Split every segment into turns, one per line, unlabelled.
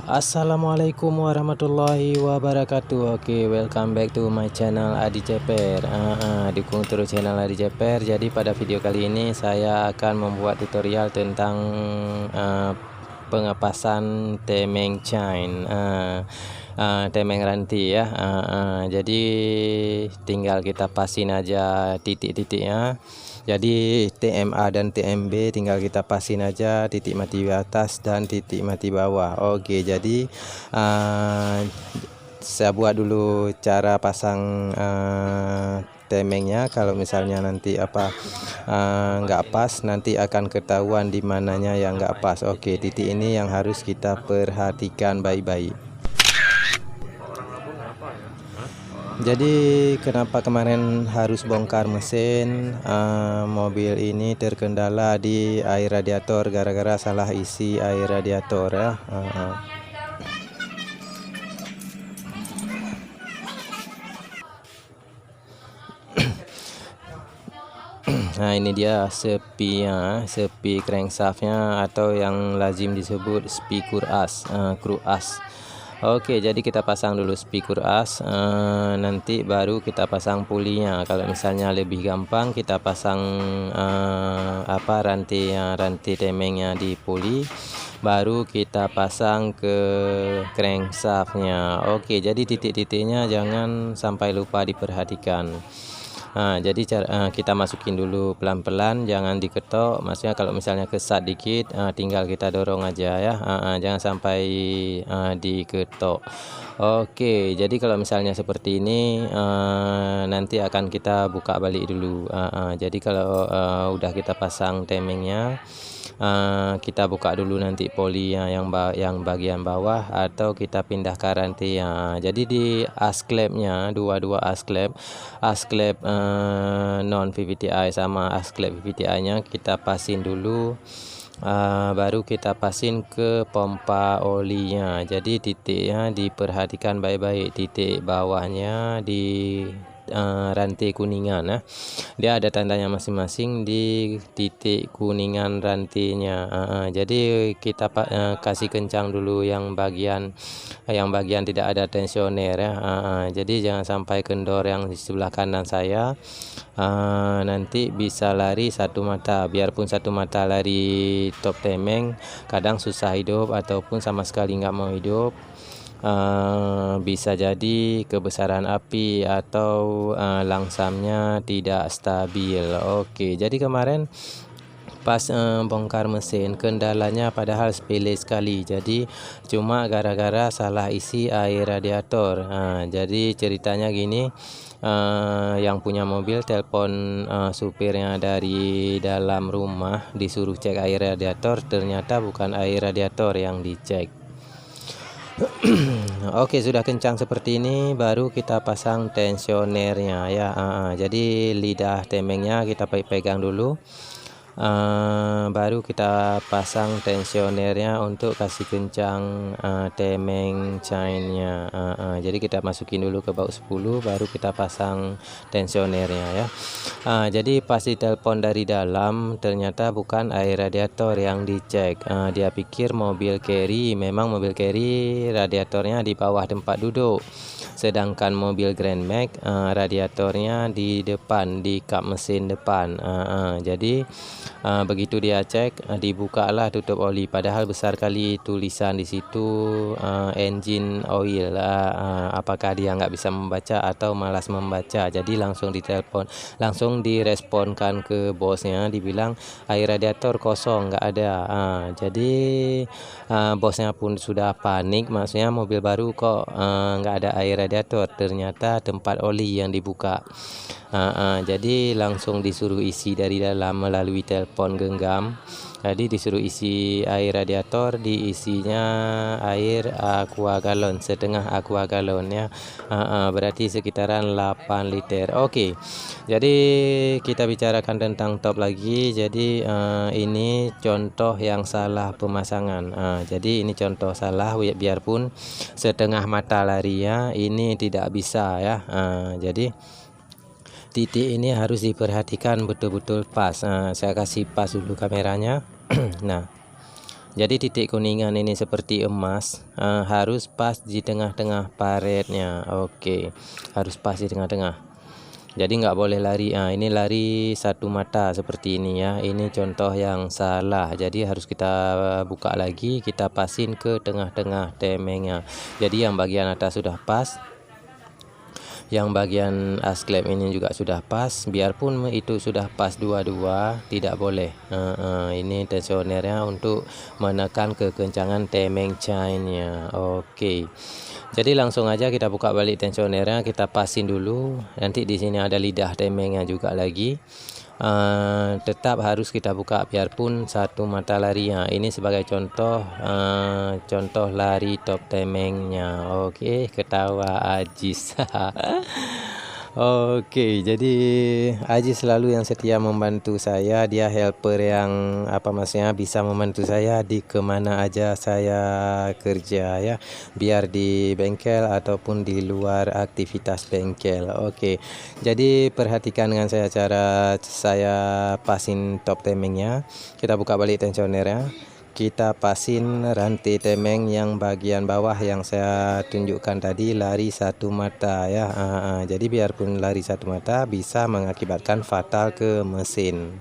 Assalamualaikum warahmatullahi wabarakatuh. Oke, welcome back to my channel Adi Ceper. Dukung terus channel Adi Ceper. Jadi pada video kali ini saya akan membuat tutorial tentang pengepasan temeng chain, temeng ranti ya. Jadi tinggal kita pasin aja titik-titiknya. Jadi TMA dan TMB tinggal kita pasin aja titik mati atas dan titik mati bawah. Oke, jadi saya buat dulu cara pasang temengnya. Kalau misalnya nanti nggak pas, nanti akan ketahuan di mananya yang nggak pas. Oke, titik ini yang harus kita perhatikan baik-baik. Jadi kenapa kemarin harus bongkar mesin mobil ini, terkendala di air radiator gara-gara salah isi air radiator ya. Nah, ini dia sepinya, sepi crankshaftnya atau yang lazim disebut spi kuras, kruas. Oke, jadi kita pasang dulu spi kuras, nanti baru kita pasang pulinya. Kalau misalnya lebih gampang kita pasang rantai temengnya di puli, baru kita pasang ke crankshaftnya. Oke, jadi titik-titiknya jangan sampai lupa diperhatikan. Jadi kita masukin dulu pelan-pelan, jangan diketok. Maksudnya kalau misalnya kesat dikit, tinggal kita dorong aja ya, jangan sampai diketok. Oke, jadi kalau misalnya seperti ini, nanti akan kita buka balik dulu. Jadi kalau udah kita pasang temengnya, kita buka dulu nanti polinya yang bagian bawah, atau kita pindah ke rantai ya. Jadi di asklepnya, dua asklep non VVTi sama asklep VVTi nya kita pasin dulu, baru kita pasin ke pompa olinya. Jadi titiknya diperhatikan baik-baik, titik bawahnya di rantai kuningan ya, dia ada tandanya masing-masing di titik kuningan rantainya. Jadi kita kasih kencang dulu yang bagian tidak ada tensioner ya. Jadi jangan sampai kendor yang di sebelah kanan saya, nanti bisa lari satu mata. Biarpun satu mata lari top temeng, kadang susah hidup ataupun sama sekali nggak mau hidup. Bisa jadi kebesaran api atau langsamnya tidak stabil. Oke, jadi kemarin pas bongkar mesin, kendalanya padahal sepele sekali. Jadi cuma gara-gara salah isi air radiator. Jadi ceritanya gini, yang punya mobil telepon supirnya dari dalam rumah, disuruh cek air radiator, ternyata bukan air radiator yang dicek. Oke, sudah kencang seperti ini, baru kita pasang tensionernya ya. Jadi lidah temengnya kita pegang dulu, baru kita pasang tensionernya untuk kasih kencang temeng chainnya. Jadi kita masukin dulu ke baut 10, baru kita pasang tensionernya ya. Jadi pas ditelepon dari dalam, ternyata bukan air radiator yang dicek. Dia pikir mobil carry, memang mobil carry radiatornya di bawah tempat duduk, sedangkan mobil Grand Max radiatornya di depan, di kap mesin depan. Jadi begitu dia cek, dibukalah tutup oli, padahal besar kali tulisan di situ engine oil. Apakah dia nggak bisa membaca atau malas membaca? Jadi langsung ditelepon, langsung diresponkan ke bosnya, dibilang air radiator kosong, nggak ada. Jadi bosnya pun sudah panik, maksudnya mobil baru kok nggak ada air radiator, ternyata tempat oli yang dibuka. Jadi langsung disuruh isi dari dalam melalui telepon genggam. Jadi disuruh isi air radiator, diisinya air aqua galon, setengah aqua galon ya. Berarti sekitaran 8 liter. Oke, jadi kita bicarakan tentang top lagi. Jadi ini contoh yang salah pemasangan. Jadi ini contoh salah, biarpun setengah mata lari ya, ini tidak bisa ya. Jadi titik ini harus diperhatikan betul-betul pas. Saya kasih pas dulu kameranya. Nah, Jadi titik kuningan ini seperti emas, harus pas di tengah-tengah paretnya. Oke, harus pas di tengah-tengah. Jadi nggak boleh lari. Ini lari satu mata seperti ini ya. Ini contoh yang salah. Jadi harus kita buka lagi, kita pasin ke tengah-tengah temengnya. Jadi yang bagian atas sudah pas, yang bagian asklep ini juga sudah pas. Biarpun itu sudah pas dua-dua, tidak boleh. Ini tensionernya untuk menekan kekencangan temeng chainnya. Oke, jadi langsung aja kita buka balik tensionernya, kita pasin dulu. Nanti di sini ada lidah temengnya juga lagi. Tetap harus kita buka biarpun satu mata lari. Ini sebagai contoh, contoh lari top temengnya. Oke, ketawa Ajis. Oke, jadi Aji selalu yang setia membantu saya. Dia helper yang maksudnya bisa membantu saya di kemana aja saya kerja ya, biar di bengkel ataupun di luar aktivitas bengkel. Oke, jadi perhatikan dengan saya cara saya pasin top temengnya. Kita buka balik tensionernya. Kita pasin rantai temeng yang bagian bawah yang saya tunjukkan tadi, lari satu mata ya. Jadi biarpun lari satu mata bisa mengakibatkan fatal ke mesin.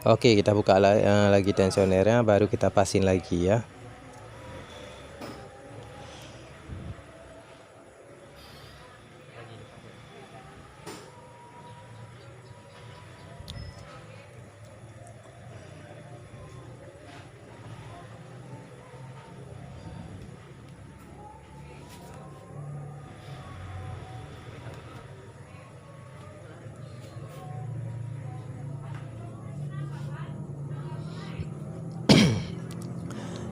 Oke, kita buka lagi tensionernya, baru kita pasin lagi ya.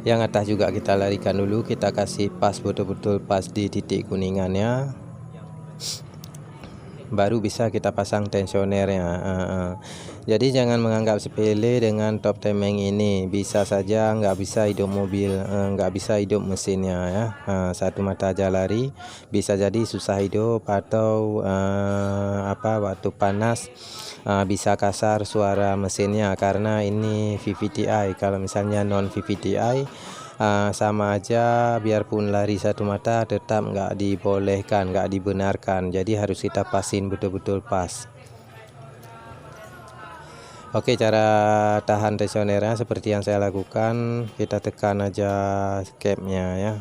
Yang atas juga kita larikan dulu, kita kasih pas betul-betul pas di titik kuningannya, baru bisa kita pasang tensionernya. Jadi jangan menganggap sepele dengan top temeng ini. Bisa saja nggak bisa hidup mobil, nggak bisa hidup mesinnya ya. Satu mata aja lari, bisa jadi susah hidup atau waktu panas bisa kasar suara mesinnya, karena ini VVTi. Kalau misalnya non VVTi sama aja, biarpun lari satu mata tetap nggak dibolehkan, nggak dibenarkan. Jadi harus kita pasin betul-betul pas. Oke, cara tahan tensionernya seperti yang saya lakukan, kita tekan aja capnya ya.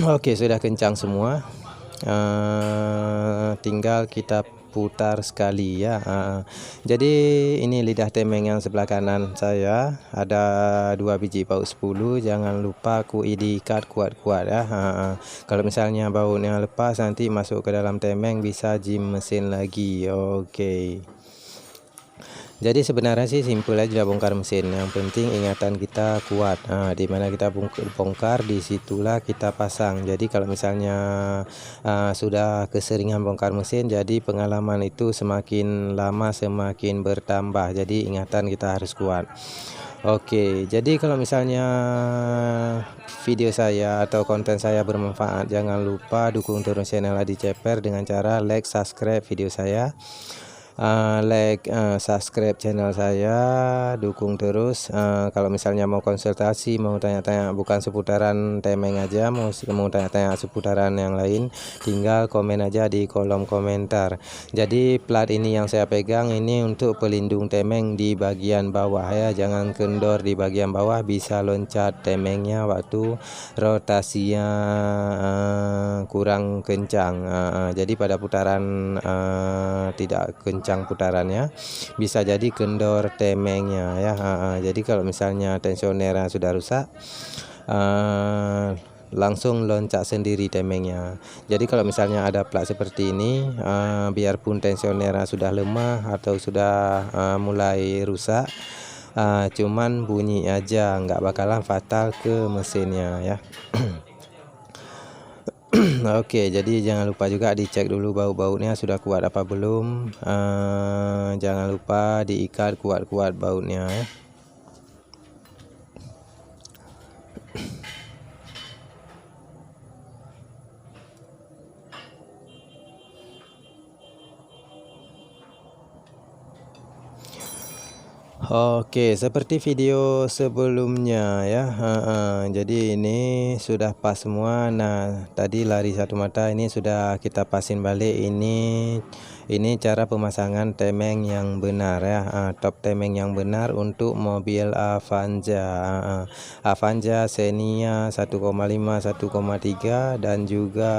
Oke, sudah kencang semua. Tinggal kita putar sekali ya. Jadi ini lidah temeng yang sebelah kanan saya ada 2 biji baut 10. Jangan lupa diikat kuat-kuat ya. Kalau misalnya bautnya lepas, nanti masuk ke dalam temeng bisa jim mesin lagi. Oke. Jadi sebenarnya sih simpel aja bongkar mesin. Yang penting ingatan kita kuat. Di mana kita bongkar, disitulah kita pasang. Jadi kalau misalnya sudah keseringan bongkar mesin, jadi pengalaman itu semakin lama semakin bertambah. Jadi ingatan kita harus kuat. Oke, jadi kalau misalnya video saya atau konten saya bermanfaat, jangan lupa dukung terus channel Adi Ceper dengan cara like, subscribe video saya. Subscribe channel saya, dukung terus. Kalau misalnya mau konsultasi, mau tanya-tanya bukan seputaran temeng aja, mau tanya-tanya seputaran yang lain, tinggal komen aja di kolom komentar. Jadi plat ini yang saya pegang ini untuk pelindung temeng di bagian bawah ya, jangan kendor di bagian bawah, bisa loncat temengnya waktu rotasinya kurang kencang. Jadi pada putaran tidak kencang putarannya, bisa jadi kendor temengnya ya. Jadi kalau misalnya tensionernya sudah rusak, langsung loncat sendiri temengnya. Jadi kalau misalnya ada plat seperti ini, biarpun tensionernya sudah lemah atau sudah mulai rusak, cuman bunyi aja, nggak bakalan fatal ke mesinnya ya. Oke, jadi jangan lupa juga dicek dulu baut-bautnya sudah kuat apa belum. Jangan lupa diikat kuat-kuat bautnya ya. Oke, seperti video sebelumnya ya. Jadi ini sudah pas semua. Nah, tadi lari satu mata, ini sudah kita pasin balik. Ini cara pemasangan temeng yang benar ya. Top temeng yang benar untuk mobil Avanza. Avanza Xenia 1,5, 1,3 dan juga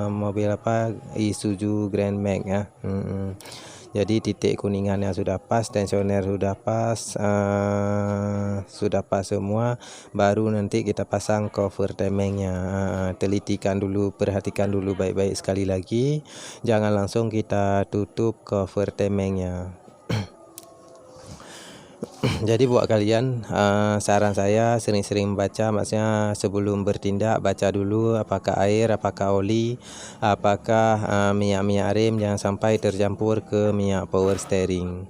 mobil apa Isuzu Grand Max ya. Jadi titik kuningannya sudah pas, tensioner sudah pas, sudah pas semua. Baru nanti kita pasang cover temengnya. Telitikan dulu, perhatikan dulu baik-baik sekali lagi. Jangan langsung kita tutup cover temengnya. Jadi buat kalian, saran saya sering-sering baca, maksudnya sebelum bertindak baca dulu apakah air, apakah oli, apakah minyak-minyak rem, jangan sampai tercampur ke minyak power steering.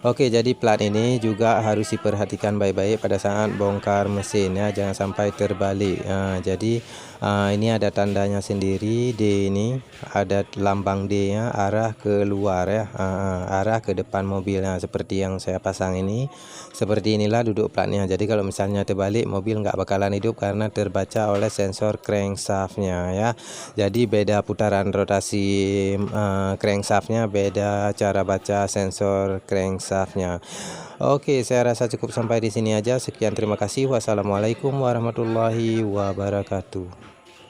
Oke, jadi plat ini juga harus diperhatikan baik-baik pada saat bongkar mesin ya, jangan sampai terbalik. Jadi ini ada tandanya sendiri, D ini ada lambang D nya arah ke luar ya, arah ke depan mobilnya seperti yang saya pasang ini. Seperti inilah duduk platnya. Jadi kalau misalnya terbalik, mobil nggak bakalan hidup karena terbaca oleh sensor crankshaftnya ya. Jadi beda putaran rotasi crankshaftnya, beda cara baca sensor crankshaftnya. Oke, saya rasa cukup sampai di sini aja. Sekian, terima kasih. Wassalamualaikum warahmatullahi wabarakatuh.